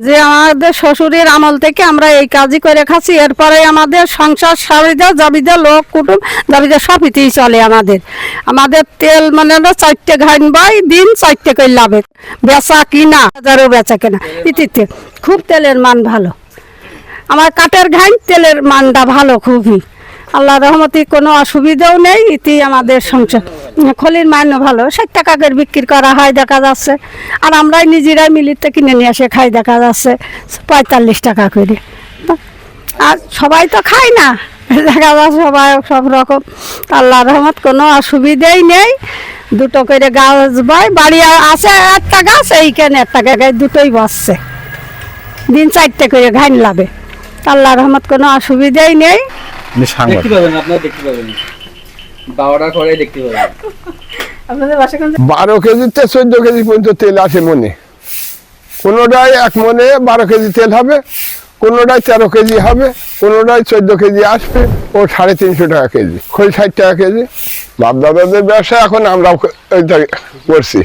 যে আমাদের শ্বশুরের আমল থেকে আমরা এই কাজই করে খাচ্ছি, এরপরে আমাদের সংসার সারিদা জাবিদা লোক কুটুম জাবিদা সবইতেই চলে আমাদের তেল মানে 4টে ঘাইন বাই দিন 4টে করে লাভে বেচা কিনা, হাজারও বেচা কেনা ইতিতে খুব তেলের মান ভালো। আমার কাঠের ঘাইন তেলের মানটা ভালো খুবই, আল্লাহ রহমতে কোনো অসুবিধাও নেই। ইতি আমাদের সংসার খলির মানও ভালো, 60 টাকা করে বিক্রি করা হয় দেখা যাচ্ছে, আর আমরাই নিজেরাই মিলিতে কিনে নিয়ে এসে খাই দেখা যাচ্ছে 45 টাকা করে। আর সবাই তো খায় না, দেখা যাচ্ছে সবাই সব রকম, আল্লাহ রহমত কোনো অসুবিধাই নেই। 2টো করে গাছ বয়, বাড়ি আছে 1টা গাছ, এইখানে 1 টাকা গাছ দুটোই বসছে, দিন 4টে করে ঘাইন লাভে, আল্লাহ রহমত কোনো অসুবিধাই নেই। দেখতে পাবেন, আপনারা দেখতে পাবেন, 12টা করে দেখতে পাবেন। আপনাদের বাসা কোন? 12 কেজিতে 14 কেজি পর্যন্ত তেল আসে মনে, কোনোটাই 1 মনে 12 কেজি তেল হবে, কোনোটাই 13 কেজি হবে, কোনোটাই 14 কেজি আসবে, ও 350 টাকা কেজি, খোল 60 টাকা কেজি। বাপ দাদাদের ব্যবসা এখন আমরাও করছি।